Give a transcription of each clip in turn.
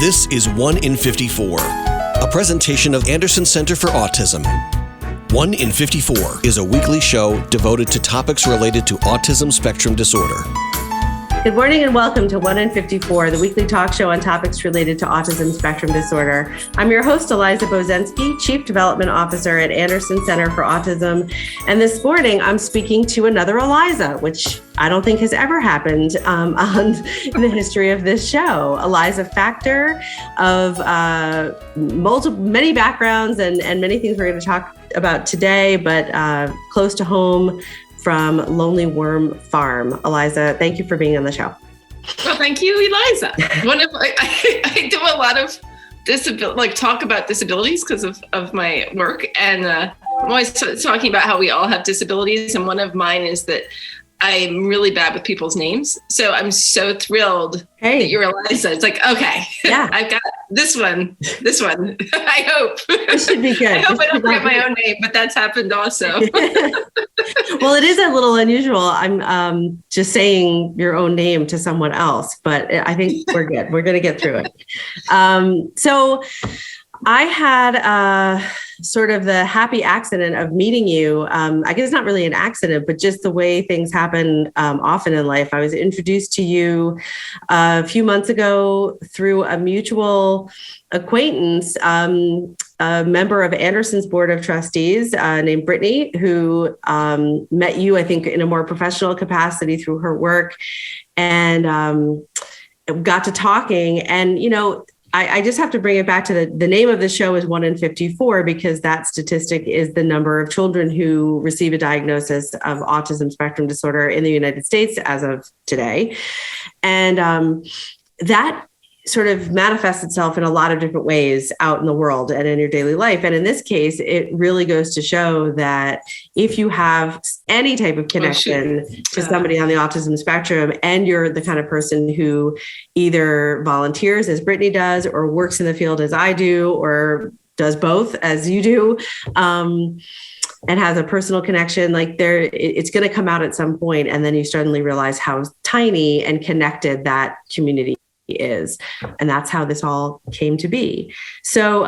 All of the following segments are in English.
This is 1 in 54, a presentation of Anderson Center for Autism. 1 in 54 is a weekly show devoted to topics related to autism spectrum disorder. Good morning and welcome to 1 in 54, the weekly talk show on topics related to autism spectrum disorder. I'm your host, Eliza Bozensky, Chief Development Officer at Anderson Center for Autism. And this morning, I'm speaking to another Eliza, which I don't think has ever happened in the history of this show. Eliza Factor of many backgrounds and many things we're going to talk about today, but close to home, from Lonely Worm Farm. Eliza, thank you for being on the show. Well, thank you, Eliza. I do a lot of talk about disabilities because of my work, and I'm always talking about how we all have disabilities, and one of mine is that I'm really bad with people's names. So I'm so thrilled that you're Eliza. It's like, okay, yeah. I've got this one. I hope. This should be good. I hope I don't forget my own name, but that's happened also. Well, it is a little unusual. I'm just saying your own name to someone else, but I think we're good. We're going to get through it. So I had sort of the happy accident of meeting you. I guess it's not really an accident, but just the way things happen often in life. I was introduced to you a few months ago through a mutual acquaintance, a member of Anderson's Board of Trustees named Brittany, who met you, I think, in a more professional capacity through her work, and got to talking. And, you know, I just have to bring it back to the name of the show is 1 in 54, because that statistic is the number of children who receive a diagnosis of autism spectrum disorder in the United States as of today. And that sort of manifests itself in a lot of different ways out in the world and in your daily life. And in this case, it really goes to show that if you have any type of connection to somebody on the autism spectrum, and you're the kind of person who either volunteers as Brittany does, or works in the field as I do, or does both as you do, and has a personal connection, it's going to come out at some point, and then you suddenly realize how tiny and connected that community is. And that's how this all came to be. So,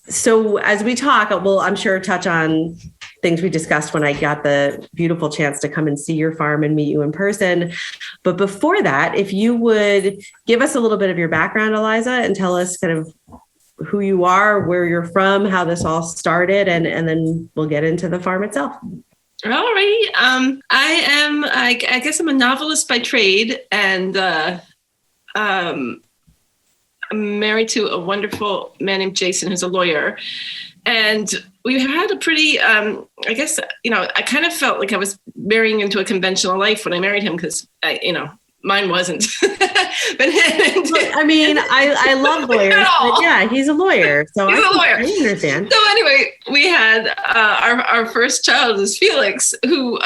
so as we talk, we'll, I'm sure, touch on things we discussed when I got the beautiful chance to come and see your farm and meet you in person. But before that, if you would give us a little bit of your background, Eliza, and tell us kind of who you are, where you're from, how this all started, and then we'll get into the farm itself. All right. I guess I'm a novelist by trade, and I'm married to a wonderful man named Jason, who's a lawyer. And we had a pretty, I kind of felt like I was marrying into a conventional life when I married him, because, mine wasn't. But I mean, I love lawyers, but yeah, he's a lawyer. So he's a lawyer. I understand. So anyway, we had our first child is Felix, who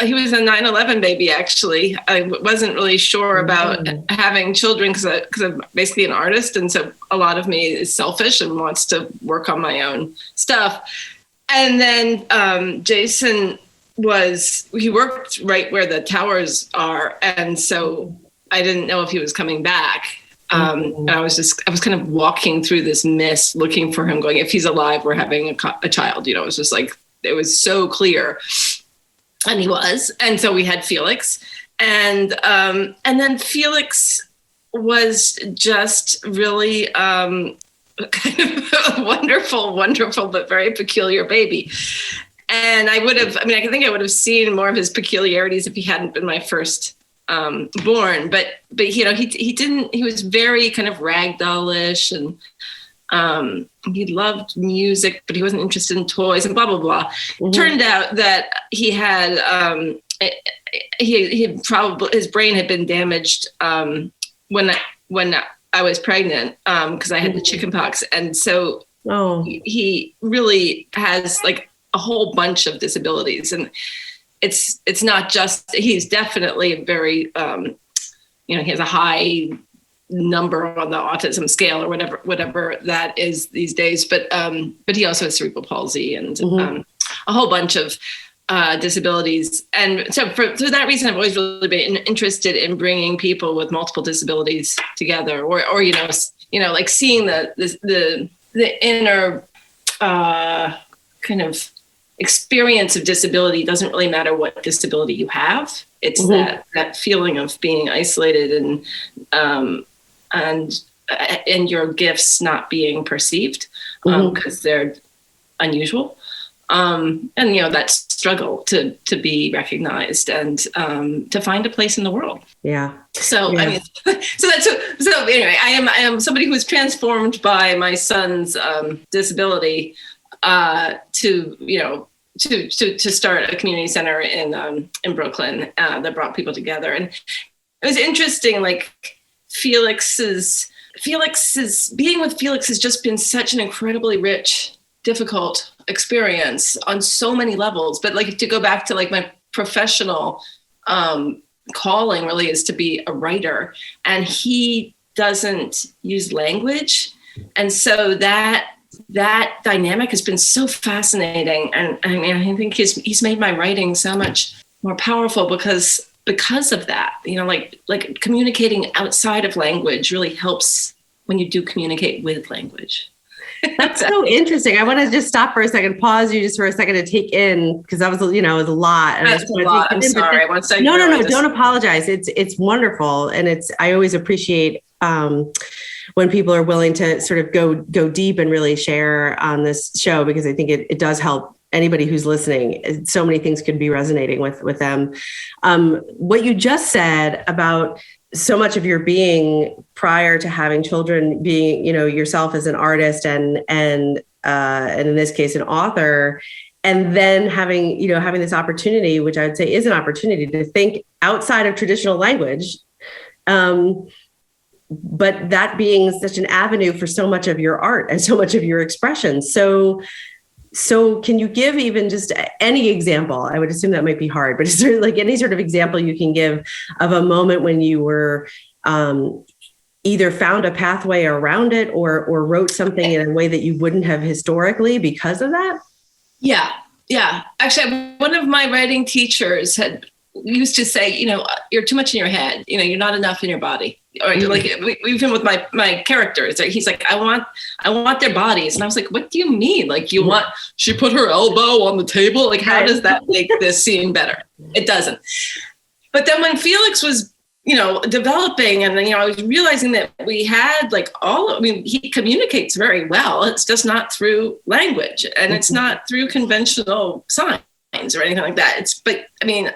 he was a 9/11 baby, actually. I wasn't really sure about having children because I'm basically an artist. And so a lot of me is selfish and wants to work on my own stuff. And then Jason he worked right where the towers are. And so I didn't know if he was coming back. And I was kind of walking through this mist looking for him, going, if he's alive, we're having a child. You know, it was just like, it was so clear. And he was. And so we had Felix. And then Felix was just really kind of a wonderful, but very peculiar baby. And I think I would have seen more of his peculiarities if he hadn't been my first born. But he was very kind of ragdollish, and he loved music, but he wasn't interested in toys and blah, blah, blah. Mm-hmm. Turned out that he had, his brain had been damaged when I was pregnant, because I had the chickenpox. And so he really has like a whole bunch of disabilities, and it's not just, he's definitely very, he has a high number on the autism scale, or whatever that is these days. But he also has cerebral palsy and a whole bunch of disabilities. And so for that reason, I've always really been interested in bringing people with multiple disabilities together, or like seeing the inner kind of experience of disability. Doesn't really matter what disability you have. It's that feeling of being isolated and your gifts not being perceived because they're unusual. And that struggle to be recognized and to find a place in the world. Yeah. So yeah. I mean, so anyway, I am somebody who was transformed by my son's disability to start a community center in Brooklyn that brought people together. And it was interesting, like Felix's being with Felix has just been such an incredibly rich, difficult experience on so many levels. But like, to go back to like my professional calling really is to be a writer, and he doesn't use language. And so that dynamic has been so fascinating. And I mean, I think he's made my writing so much more powerful because of that, like communicating outside of language really helps when you do communicate with language. That's so interesting. I want to just stop for a second, pause you just for a second to take in, because that was, it was a lot. And that's a lot. I'm sorry. No, don't apologize. It's wonderful. And I always appreciate when people are willing to sort of go deep and really share on this show, because I think it does help anybody who's listening. So many things could be resonating with them. What you just said about so much of your being prior to having children, being, yourself as an artist and in this case, an author, and then having this opportunity, which I would say is an opportunity to think outside of traditional language. But that being such an avenue for so much of your art and so much of your expression. So can you give even just any example? I would assume that might be hard, but is there like any sort of example you can give of a moment when you were either found a pathway around it or wrote something in a way that you wouldn't have historically because of that? Yeah. Actually, one of my writing teachers used to say, you're too much in your head. You're not enough in your body. Or like even with my characters, he's like, I want their bodies, and I was like, what do you mean? Like, you want? She put her elbow on the table. Like, how does that make this scene better? It doesn't. But then when Felix was, developing, and I was realizing that we had he communicates very well. It's just not through language, and it's not through conventional signs or anything like that.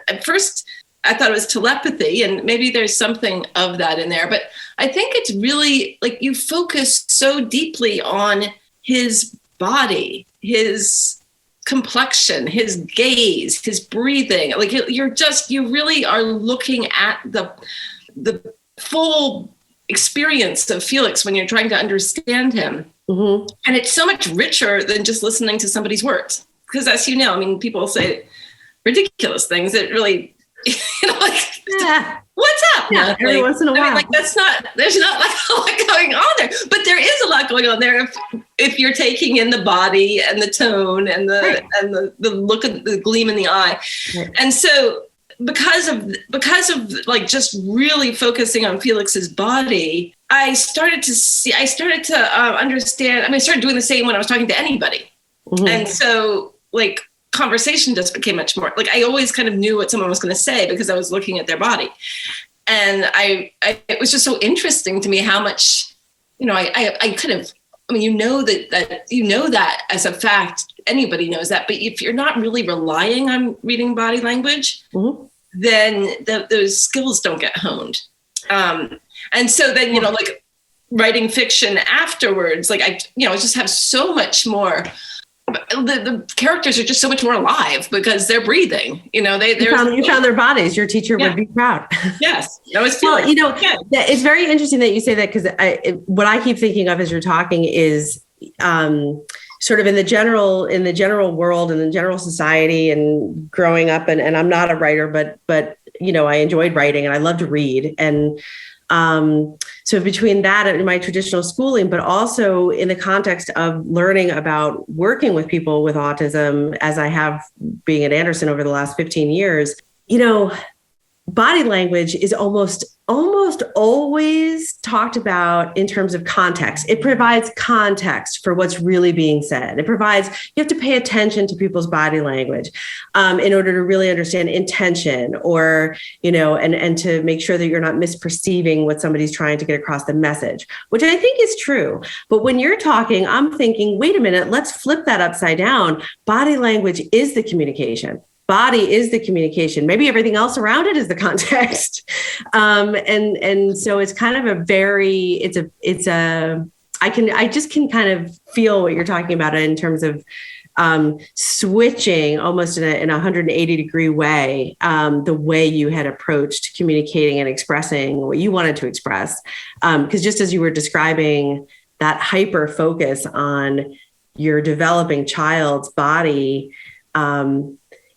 At first I thought it was telepathy, and maybe there's something of that in there, but I think it's really like you focus so deeply on his body, his complexion, his gaze, his breathing. Like you really are looking at the full experience of Felix when you're trying to understand him. Mm-hmm. And it's so much richer than just listening to somebody's words. Because as you know, people say ridiculous things that really, what's up? Yeah, every once in a while. there's not like a lot going on there, but there is a lot going on there if you're taking in the body and the tone and the look of the gleam in the eye. Right. And so because of like just really focusing on Felix's body, I started to understand. I started doing the same when I was talking to anybody. Mm-hmm. And so like conversation just became much more like I always kind of knew what someone was going to say because I was looking at their body. And it was just so interesting to me how much, I kind of, that as a fact, anybody knows that. But if you're not really relying on reading body language, mm-hmm. then those skills don't get honed. And so then, like writing fiction afterwards, like I just have so much more. The characters are just so much more alive because they're breathing. You found their bodies. Your teacher would be proud. Yes, that was it's very interesting that you say that, because what I keep thinking of as you're talking is sort of in the general world and the general society and growing up. And I'm not a writer, but I enjoyed writing and I love to read. And So between that and my traditional schooling, but also in the context of learning about working with people with autism, as I have being at Anderson over the last 15 years, body language is almost always talked about in terms of context. It provides context for what's really being said. You have to pay attention to people's body language in order to really understand intention or, and to make sure that you're not misperceiving what somebody's trying to get across the message, which I think is true. But when you're talking, I'm thinking, wait a minute, let's flip that upside down. Body language is the communication. Body is the communication. Maybe everything else around it is the context. And so it's kind of I just can kind of feel what you're talking about in terms of switching almost in a 180 degree way, the way you had approached communicating and expressing what you wanted to express. Because just as you were describing that hyper focus on your developing child's body,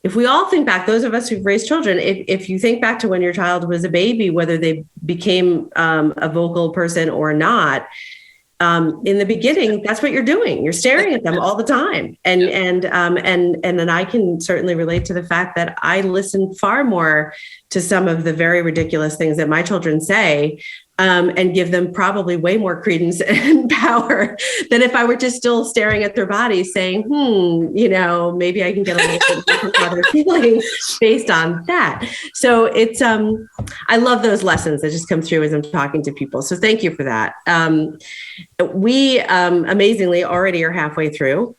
if we all think back, those of us who've raised children, if you think back to when your child was a baby, whether they became a vocal person or not, in the beginning, that's what you're doing. You're staring at them all the time. And then I can certainly relate to the fact that I listen far more to some of the very ridiculous things that my children say, and give them probably way more credence and power than if I were just still staring at their bodies saying, maybe I can get a little bit more other feeling based on that. So it's, I love those lessons that just come through as I'm talking to people. So thank you for that. We amazingly already are halfway through.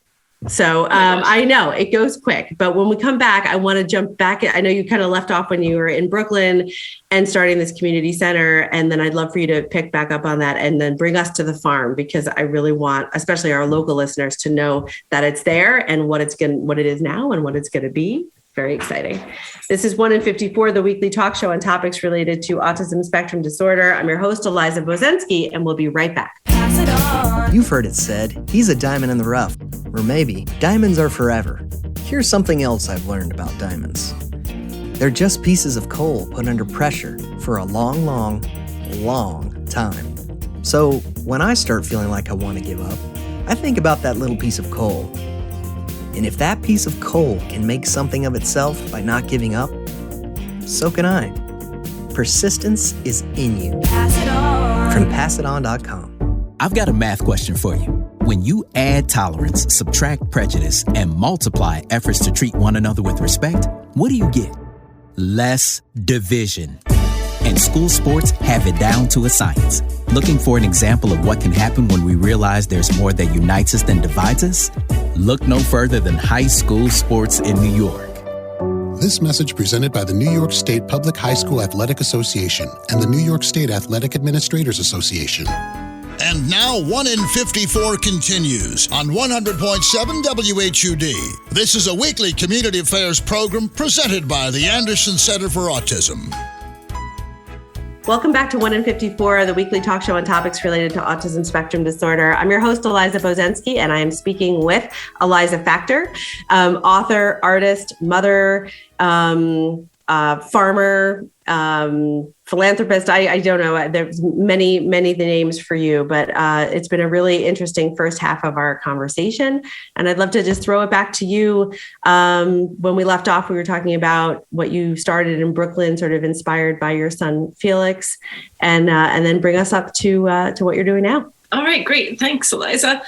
So I know it goes quick, but when we come back, I want to jump back. I know you kind of left off when you were in Brooklyn and starting this community center. And then I'd love for you to pick back up on that and then bring us to the farm, because I really want, especially our local listeners, to know that it's there and what it is now and what it's going to be. Very exciting. This is 1 in 54, the weekly talk show on topics related to autism spectrum disorder. I'm your host, Eliza Bozensky, and we'll be right back. You've heard it said, he's a diamond in the rough. Or maybe, diamonds are forever. Here's something else I've learned about diamonds. They're just pieces of coal put under pressure for a long, long, long time. So when I start feeling like I want to give up, I think about that little piece of coal. And if that piece of coal can make something of itself by not giving up, so can I. Persistence is in you. From PassItOn.com. I've got a math question for you. When you add tolerance, subtract prejudice, and multiply efforts to treat one another with respect, what do you get? Less division. And school sports have it down to a science. Looking for an example of what can happen when we realize there's more that unites us than divides us? Look no further than high school sports in New York. This message presented by the New York State Public High School Athletic Association and the New York State Athletic Administrators Association. And now 1 in 54 continues on 100.7 WHUD. This is a weekly community affairs program presented by the Anderson Center for Autism. Welcome back to 1 in 54, the weekly talk show on topics related to autism spectrum disorder. I'm your host, Eliza Bozensky, and I am speaking with Eliza Factor, author, artist, mother, farmer, philanthropist. I don't know. There's many the names for you, but it's been a really interesting first half of our conversation. And I'd love to just throw it back to you. When we left off, we were talking about what you started in Brooklyn, sort of inspired by your son, Felix, and then bring us up to what you're doing now. All right, great. Thanks, Eliza.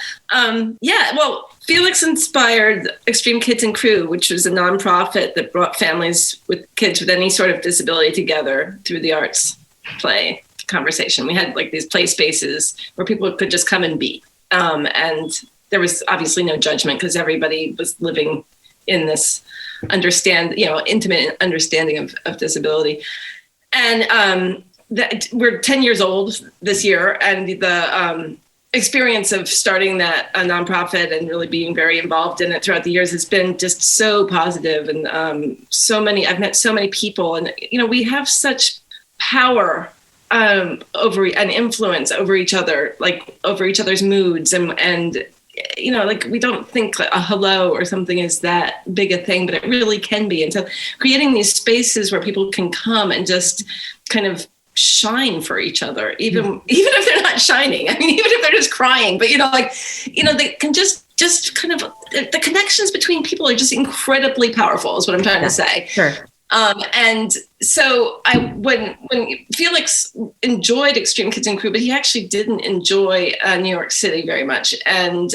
Felix inspired Extreme Kids and Crew, which was a nonprofit that brought families with kids with any sort of disability together through the arts, play, conversation. We had like these play spaces where people could just come and be. And there was obviously no judgment because everybody was living in this intimate understanding of disability. And we're 10 years old this year, and the experience of starting that nonprofit and really being very involved in it throughout the years has been just so positive. And I've met so many people, and we have such power over and influence over each other, like over each other's moods, and we don't think a hello or something is that big a thing, but it really can be. And so creating these spaces where people can come and just kind of shine for each other, even if they're not shining. I mean, even if they're just crying, but they can just kind of, the connections between people are just incredibly powerful is what I'm trying to say. Sure. And so when Felix enjoyed Extreme Kids and Crew, but he actually didn't enjoy New York City very much. And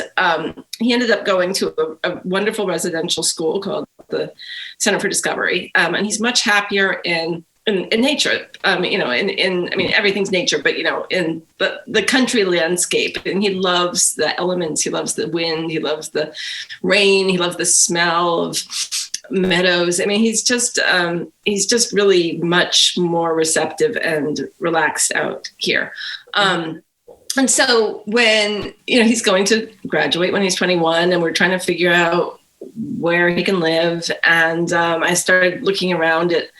he ended up going to a wonderful residential school called the Center for Discovery. And he's much happier in nature, everything's nature, but, in the country landscape. And he loves the elements. He loves the wind. He loves the rain. He loves the smell of meadows. I mean, he's just really much more receptive and relaxed out here. And so when, he's going to graduate when he's 21, and we're trying to figure out where he can live. And I started looking around at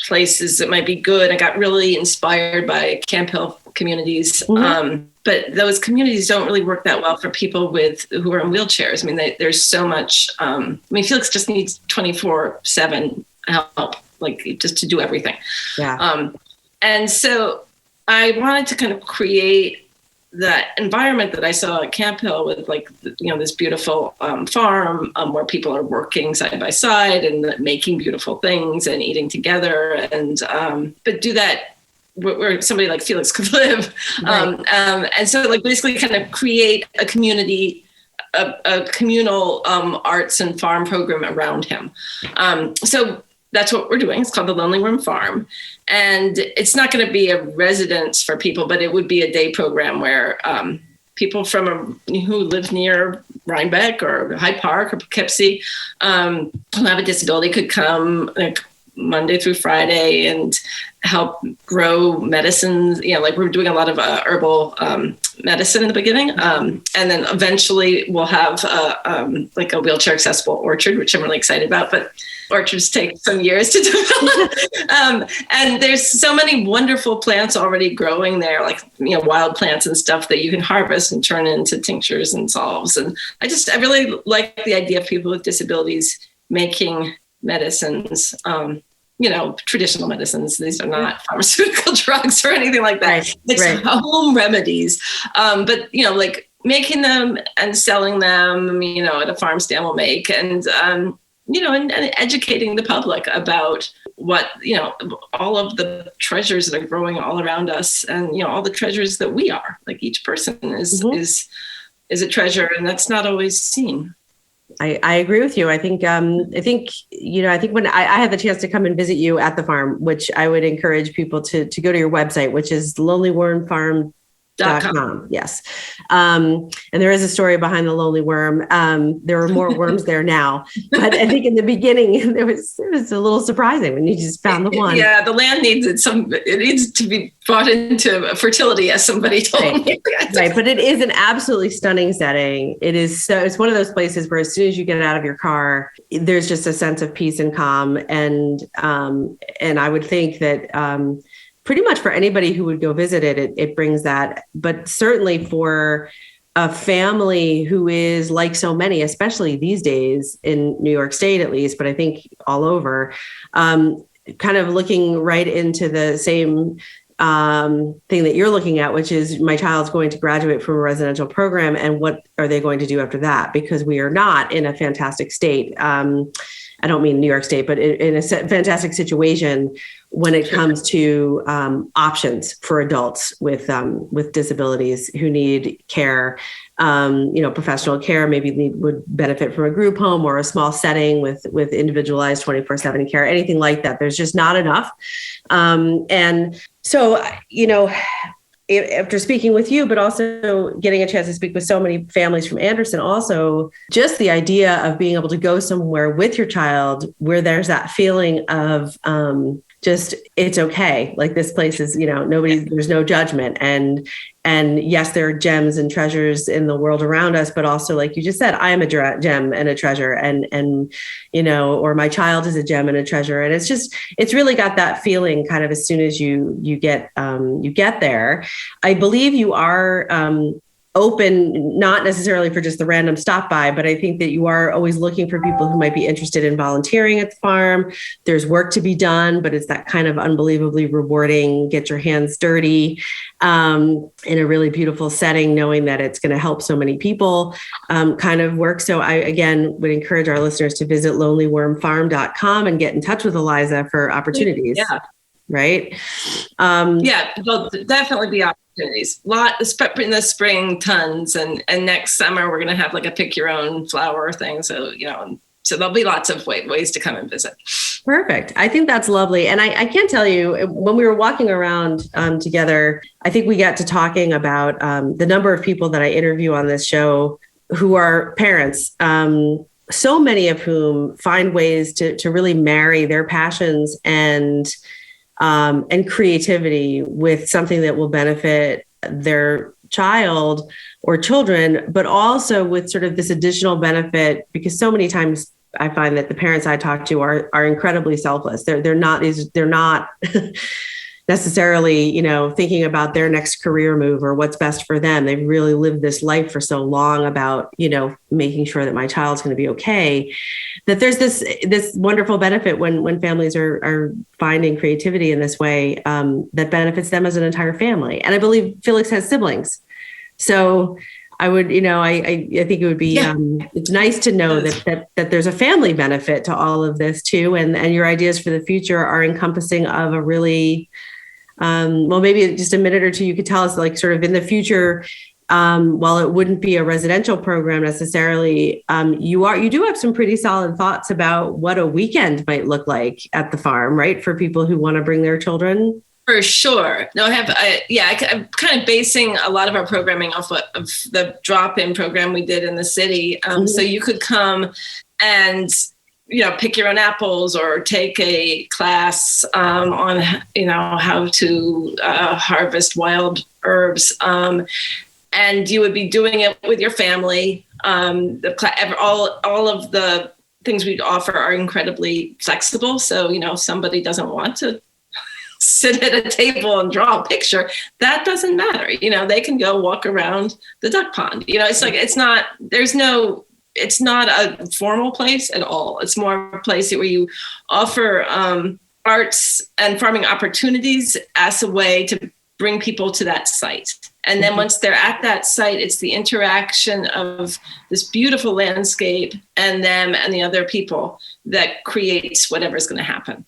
places that might be good. I got really inspired by Camp Hill communities. But those communities don't really work that well for people who are in wheelchairs. I mean, there's so much. Felix just needs 24/7 help, like just to do everything. Yeah. And so I wanted to kind of create that environment that I saw at Camp Hill with this beautiful farm where people are working side by side and making beautiful things and eating together, and but do that where somebody like Felix could live. Right. And so basically kind of create a community, a communal arts and farm program around him. So that's what we're doing. It's called the Lonely Worm Farm. And it's not going to be a residence for people, but it would be a day program where people who live near Rhinebeck or Hyde Park or Poughkeepsie who have a disability could come Monday through Friday and help grow medicines. We're doing a lot of herbal medicine in the beginning. And then eventually we'll have a wheelchair accessible orchard, which I'm really excited about, but orchards take some years to develop. And there's so many wonderful plants already growing there, wild plants and stuff that you can harvest and turn into tinctures and salves. And I really like the idea of people with disabilities making medicines, traditional medicines. These are not pharmaceutical drugs or anything like that. It's home remedies. But, making them and selling them, at a farm stand will make, and educating the public about what, all of the treasures that are growing all around us, and, all the treasures that we are. Each person is a treasure, and that's not always seen. I agree with you. I think when I had the chance to come and visit you at the farm, which I would encourage people to go to your website, which is lonelywormfarm.com. Yes. And there is a story behind the lonely worm. There are more worms there now, but I think in the beginning it was a little surprising when you just found the one. Yeah. The land needs it needs to be brought into fertility, as somebody told me. Right. But it is an absolutely stunning setting. It's one of those places where as soon as you get out of your car, there's just a sense of peace and calm. And I would think that, pretty much for anybody who would go visit it brings that. But certainly for a family who is like so many, especially these days in New York State, at least, but I think all over, kind of looking right into the same thing that you're looking at, which is my child's going to graduate from a residential program, and what are they going to do after that? Because we are not in a fantastic state. I don't mean New York State, but in a fantastic situation when it comes to options for adults with disabilities who need care, professional care, maybe would benefit from a group home or a small setting with individualized 24/7 care, anything like that. There's just not enough. And so, after speaking with you, but also getting a chance to speak with so many families from Anderson, also just the idea of being able to go somewhere with your child where there's that feeling of just, it's okay. Like this place is, there's no judgment. And yes, there are gems and treasures in the world around us, but also, like you just said, I am a gem and a treasure, and or my child is a gem and a treasure. And it's really got that feeling kind of as soon as you get there. I believe you are open, not necessarily for just the random stop by, but I think that you are always looking for people who might be interested in volunteering at the farm. There's work to be done, but it's that kind of unbelievably rewarding, get your hands dirty in a really beautiful setting, knowing that it's going to help so many people kind of work. So I, again, would encourage our listeners to visit lonelywormfarm.com and get in touch with Eliza for opportunities. Yeah. Right. Yeah, there'll definitely be opportunities. In the spring, tons, and next summer we're going to have like a pick your own flower thing. So so there'll be lots of ways to come and visit. Perfect. I think that's lovely. And I can't tell you, when we were walking around together, I think we got to talking about the number of people that I interview on this show who are parents. So many of whom find ways to really marry their passions and creativity with something that will benefit their child or children, but also with sort of this additional benefit, because so many times I find that the parents I talk to are incredibly selfless. They're not necessarily, thinking about their next career move or what's best for them. They've really lived this life for so long about, making sure that my child's going to be okay, that there's this wonderful benefit when families are finding creativity in this way that benefits them as an entire family. And I believe Felix has siblings. So I would, I think it would be, it's nice to know that there's a family benefit to all of this too. And your ideas for the future are encompassing of a really, well, maybe just a minute or two, you could tell us, like, sort of in the future, while it wouldn't be a residential program necessarily, you do have some pretty solid thoughts about what a weekend might look like at the farm, right? For people who want to bring their children. For sure. No, I'm kind of basing a lot of our programming off of the drop-in program we did in the city. So you could come and, pick your own apples or take a class on, how to harvest wild herbs. And you would be doing it with your family. All of the things we offer are incredibly flexible. So, if somebody doesn't want to sit at a table and draw a picture, that doesn't matter. They can go walk around the duck pond. It's not a formal place at all. It's more a place where you offer arts and farming opportunities as a way to bring people to that site. And then once they're at that site, it's the interaction of this beautiful landscape and them and the other people that creates whatever's going to happen.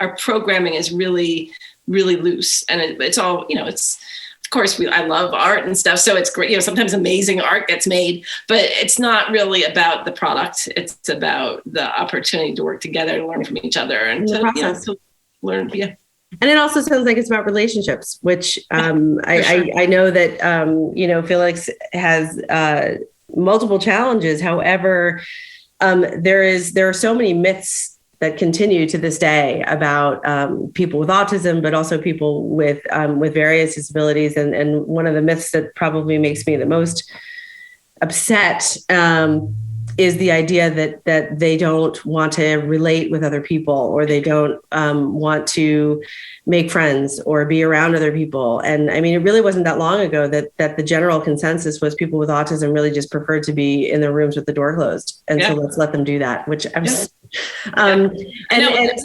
Our programming is really, really loose, and it's all, it's, of course, I love art and stuff. So it's great. Sometimes amazing art gets made, but it's not really about the product. It's about the opportunity to work together and learn from each other and to learn. Yeah. And it also sounds like it's about relationships, which I know that, Felix has multiple challenges. However, there are so many myths that continue to this day about people with autism, but also people with various disabilities. And one of the myths that probably makes me the most upset is the idea that they don't want to relate with other people, or they don't want to make friends or be around other people. And I mean, it really wasn't that long ago that the general consensus was people with autism really just preferred to be in their rooms with the door closed. And so let's let them do that, which I'm and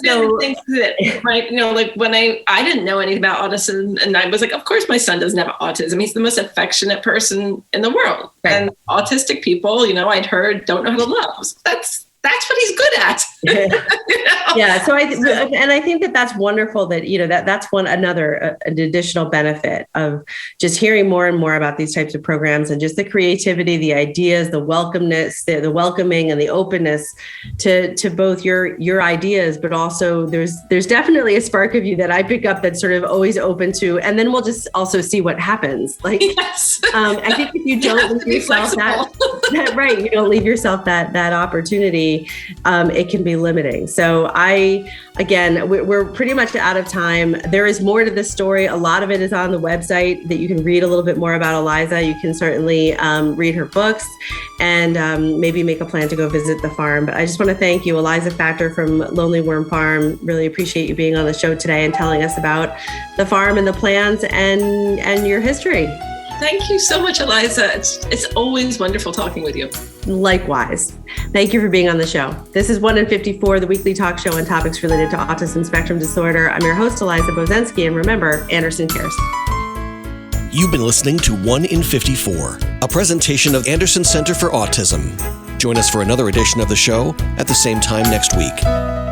so things that, right, like when I didn't know anything about autism, and I was like, of course my son doesn't have autism. He's the most affectionate person in the world. Right. And autistic people, I'd heard don't know how to love. So that's what he's good at. Yeah. So I think that's wonderful that, that's an additional benefit of just hearing more and more about these types of programs, and just the creativity, the ideas, the welcomeness, the welcoming and the openness to both your ideas, but also there's definitely a spark of you that I pick up that's sort of always open to, and then we'll just also see what happens. Like, yes. I think if you don't leave yourself that right, you don't leave yourself that opportunity, it can be limiting. So we're pretty much out of time. There is more to this story. A lot of it is on the website that you can read a little bit more about Eliza. You can certainly read her books and maybe make a plan to go visit the farm. But I just want to thank you, Eliza Factor from Lonely Worm Farm. Really appreciate you being on the show today and telling us about the farm and the plans and your history. Thank you so much, Eliza. It's always wonderful talking with you. Likewise. Thank you for being on the show. This is 1 in 54, the weekly talk show on topics related to autism spectrum disorder. I'm your host, Eliza Bozensky, and remember, Anderson cares. You've been listening to 1 in 54, a presentation of Anderson Center for Autism. Join us for another edition of the show at the same time next week.